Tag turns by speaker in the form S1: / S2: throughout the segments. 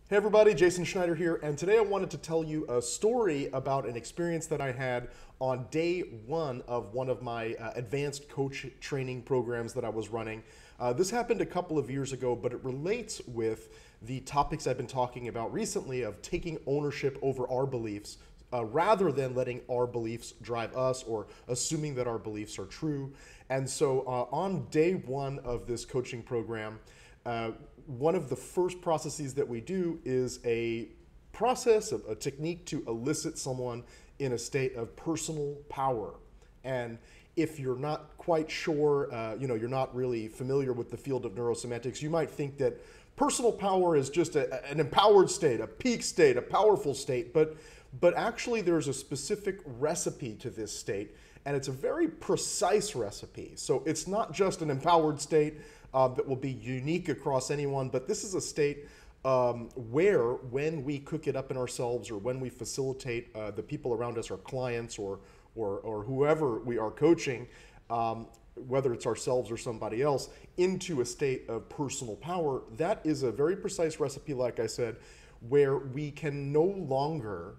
S1: Hey everybody, Jason Schneider here, and today I wanted to tell you a story about an experience that I had on day one of one of my advanced coach training programs that I was running. This happened a couple of years ago, but it relates with the topics I've been talking about recently of taking ownership over our beliefs rather than letting our beliefs drive us or assuming that our beliefs are true. And so on day one of this coaching program, one of the first processes that we do is a process of a technique to elicit someone in a state of personal power. And if you're not quite sure, you're not really familiar with the field of neurosemantics, you might think that personal power is just an empowered state, a peak state, a powerful state, but actually there's a specific recipe to this state, and it's a very precise recipe. So it's not just an empowered state that will be unique across anyone, but this is a state where when we cook it up in ourselves or when we facilitate the people around us, our clients or whoever we are coaching, whether it's ourselves or somebody else, into a state of personal power, that is a very precise recipe, like I said, where we can no longer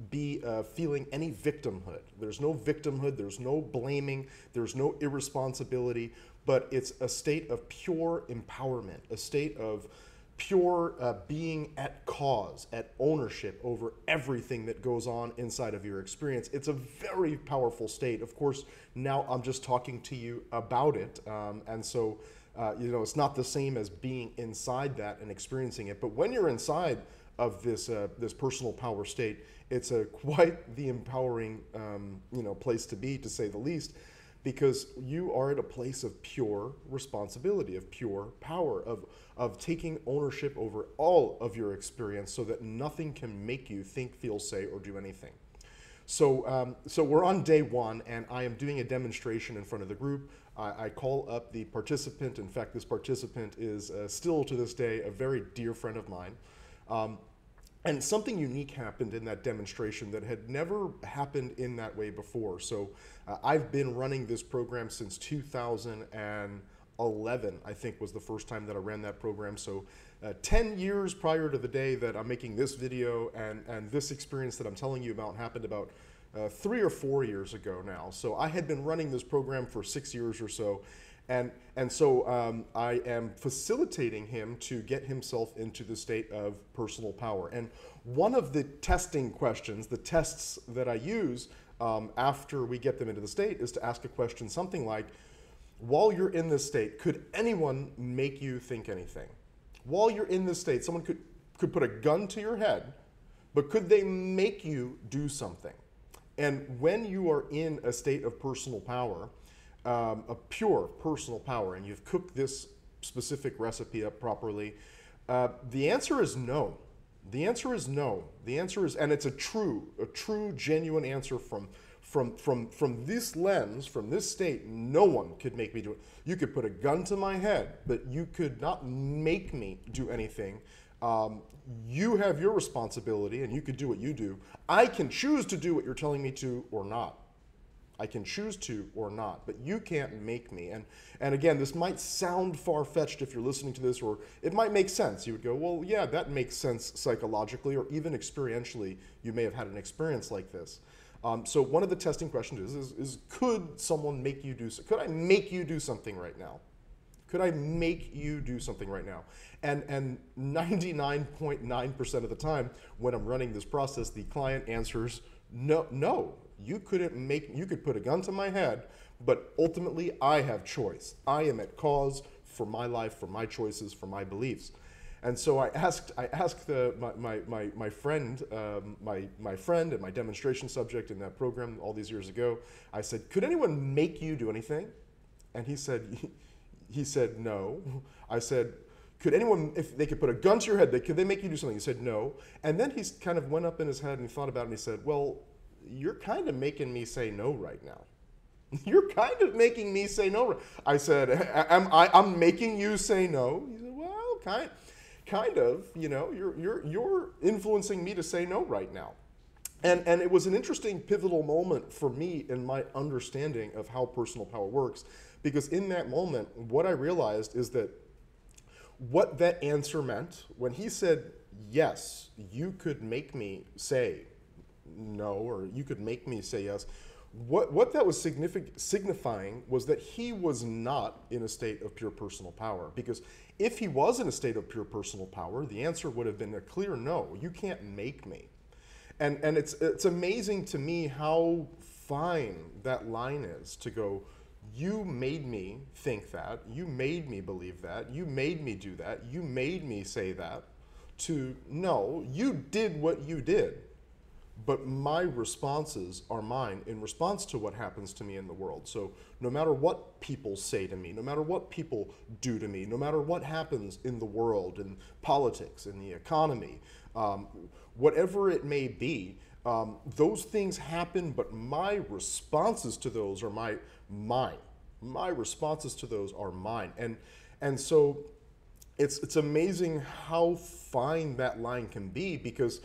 S1: be feeling any victimhood. There's no victimhood, there's no blaming, there's no irresponsibility, but it's a state of pure empowerment, a state of pure being at cause, at ownership over everything that goes on inside of your experience. It's a very powerful state. Of course, now I'm just talking to you about it, and so it's not the same as being inside that and experiencing it. But when you're inside of this personal power state, it's quite the empowering place to be, to say the least, because you are at a place of pure responsibility, of pure power, of taking ownership over all of your experience so that nothing can make you think, feel, say, or do anything. So we're on day one, and I am doing a demonstration in front of the group. I call up the participant. In fact, this participant is still to this day a very dear friend of mine. And something unique happened in that demonstration that had never happened in that way before. So I've been running this program since 2011, I think was the first time that I ran that program. So 10 years prior to the day that I'm making this video, and this experience that I'm telling you about happened about 3 or 4 years ago now. So I had been running this program for 6 years or so. And so I am facilitating him to get himself into the state of personal power. And one of the testing questions, the tests that I use after we get them into the state, is to ask a question something like, while you're in this state, could anyone make you think anything? While you're in this state, someone could put a gun to your head, but could they make you do something? And when you are in a state of personal power, a pure personal power, and you've cooked this specific recipe up properly, the answer is no. The answer is no. The answer is, and it's a true, genuine answer from this lens, from this state. No one could make me do it. You could put a gun to my head, but you could not make me do anything. You have your responsibility, and you could do what you do. I can choose to do what you're telling me to or not. I can choose to or not, but you can't make me. And again, this might sound far-fetched if you're listening to this, or it might make sense. You would go, well, yeah, that makes sense psychologically, or even experientially. You may have had an experience like this. So one of the testing questions is could someone make you do, could I make you do something right now? Could I make you do something right now? And 99.9% of the time when I'm running this process, the client answers, no. You could put a gun to my head, but ultimately I have choice. I am at cause for my life, for my choices, for my beliefs. And so I asked my friend and my demonstration subject in that program all these years ago, I said, could anyone make you do anything? And he said no. I said, could anyone, if they could put a gun to your head, could they make you do something? He said no. And then he kind of went up in his head and he thought about it and he said, well, you're kind of making me say no right now. You're kind of making me say no. I said, I'm making you say no. He said, well, kind of. You're influencing me to say no right now. And it was an interesting pivotal moment for me in my understanding of how personal power works, because in that moment, what I realized is that what that answer meant, when he said yes, you could make me say no, or you could make me say yes. What that was signifying was that he was not in a state of pure personal power. Because if he was in a state of pure personal power, the answer would have been a clear no. You can't make me. And it's amazing to me how fine that line is to go, you made me think that, you made me believe that, you made me do that, you made me say that, to no, you did what you did. But my responses are mine in response to what happens to me in the world. So no matter what people say to me, no matter what people do to me, no matter what happens in the world, in politics, in the economy, whatever it may be, those things happen, but my responses to those are mine. My responses to those are mine. And so it's amazing how fine that line can be, because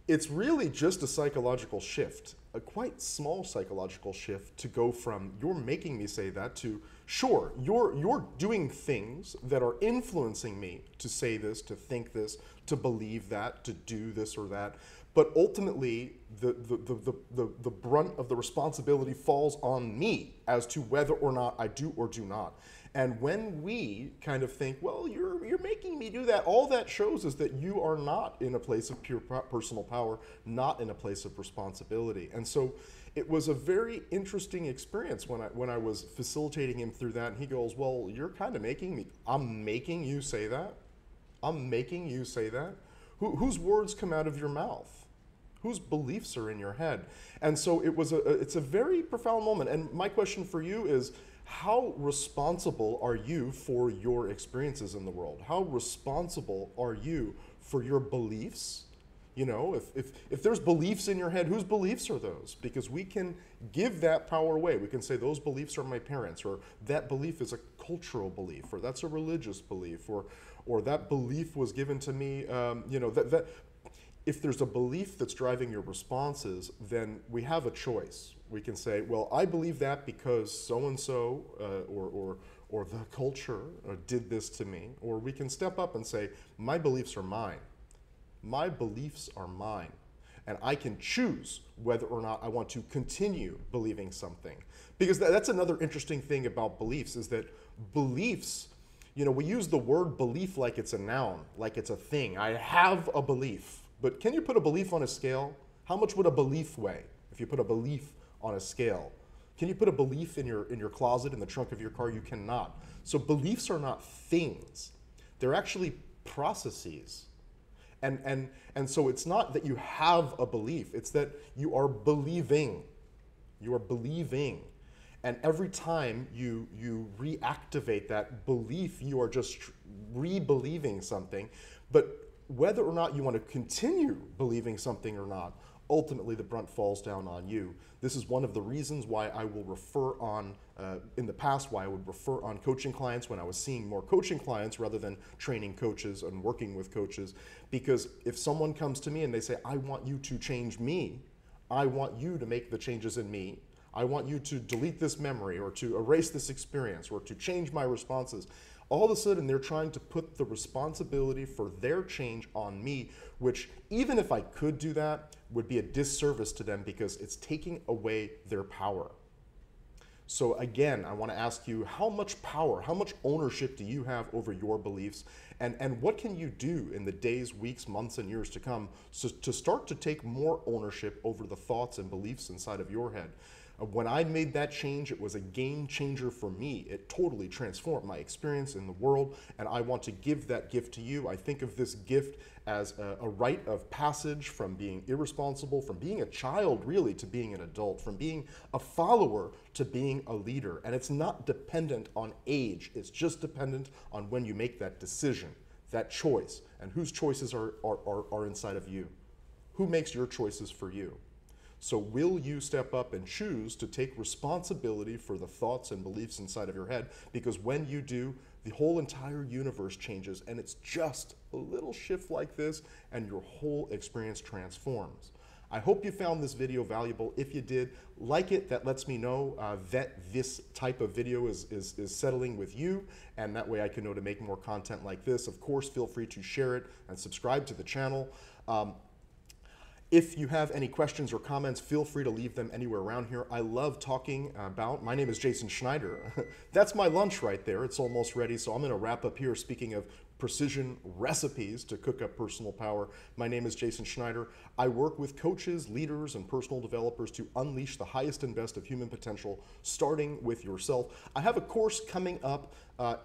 S1: it's really just a psychological shift, a quite small psychological shift, to go from you're making me say that to sure, you're doing things that are influencing me to say this, to think this, to believe that, to do this or that. But ultimately, the brunt of the responsibility falls on me as to whether or not I do or do not. And when we kind of think, well, you're making me do that, all that shows is that you are not in a place of pure personal power, not in a place of responsibility. And so it was a very interesting experience when I was facilitating him through that. And he goes, well, you're kind of making me, I'm making you say that? I'm making you say that? Whose words come out of your mouth? Whose beliefs are in your head? And so it's a very profound moment. And my question for you is, how responsible are you for your experiences in the world? How responsible are you for your beliefs? You know, if there's beliefs in your head, whose beliefs are those? Because we can give that power away. We can say those beliefs are my parents, or that belief is a cultural belief, or that's a religious belief, or that belief was given to me. You know, that if there's a belief that's driving your responses, then we have a choice. We can say, well, I believe that because so-and-so or the culture did this to me. Or we can step up and say, my beliefs are mine. My beliefs are mine. And I can choose whether or not I want to continue believing something. Because that's another interesting thing about beliefs, is that beliefs, you know, we use the word belief like it's a noun, like it's a thing. I have a belief. But can you put a belief on a scale? How much would a belief weigh if you put a belief on a scale? Can you put a belief in your closet, in the trunk of your car? You cannot. So beliefs are not things. They're actually processes. And so it's not that you have a belief, it's that you are believing. You are believing. And every time you reactivate that belief, you are just re-believing something. But whether or not you want to continue believing something or not, ultimately the brunt falls down on you. This is one of the reasons why I will refer on, in the past, why I would refer on coaching clients when I was seeing more coaching clients rather than training coaches and working with coaches. Because if someone comes to me and they say, I want you to change me, I want you to make the changes in me, I want you to delete this memory or to erase this experience or to change my responses, all of a sudden they're trying to put the responsibility for their change on me, which even if I could do that, would be a disservice to them because it's taking away their power. So again, I want to ask you, how much power, how much ownership do you have over your beliefs? And what can you do in the days, weeks, months, and years to come to start to take more ownership over the thoughts and beliefs inside of your head? When I made that change, it was a game changer for me. It totally transformed my experience in the world, and I want to give that gift to you. I think of this gift as a rite of passage from being irresponsible, from being a child really to being an adult, from being a follower to being a leader. And it's not dependent on age. It's just dependent on when you make that decision, that choice, and whose choices are inside of you. Who makes your choices for you? So will you step up and choose to take responsibility for the thoughts and beliefs inside of your head? Because when you do, the whole entire universe changes, and it's just a little shift like this, and your whole experience transforms. I hope you found this video valuable. If you did, like it. That lets me know that this type of video is settling with you, and that way I can know to make more content like this. Of course, feel free to share it and subscribe to the channel. If you have any questions or comments, feel free to leave them anywhere around here. I love talking about, my name is Jason Schneider. That's my lunch right there. It's almost ready, so I'm gonna wrap up here. Speaking of precision recipes to cook up personal power, my name is Jason Schneider. I work with coaches, leaders, and personal developers to unleash the highest and best of human potential, starting with yourself. I have a course coming up,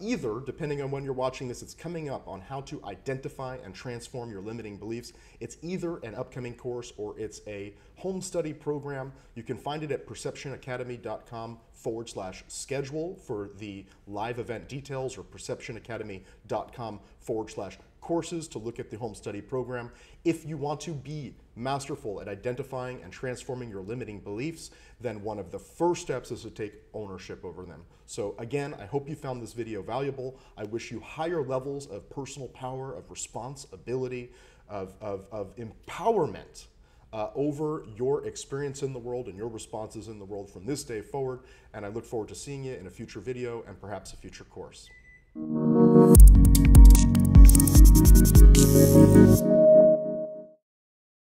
S1: either, depending on when you're watching this, it's coming up on how to identify and transform your limiting beliefs. It's either an upcoming course or it's a home study program. You can find it at perceptionacademy.com/schedule for the live event details, or perceptionacademy.com/courses to look at the home study program. If you want to be masterful at identifying and transforming your limiting beliefs, then one of the first steps is to take ownership over them. So again, I hope you found this video valuable. I wish you higher levels of personal power, of responsibility, of empowerment over your experience in the world and your responses in the world from this day forward. And I look forward to seeing you in a future video and perhaps a future course.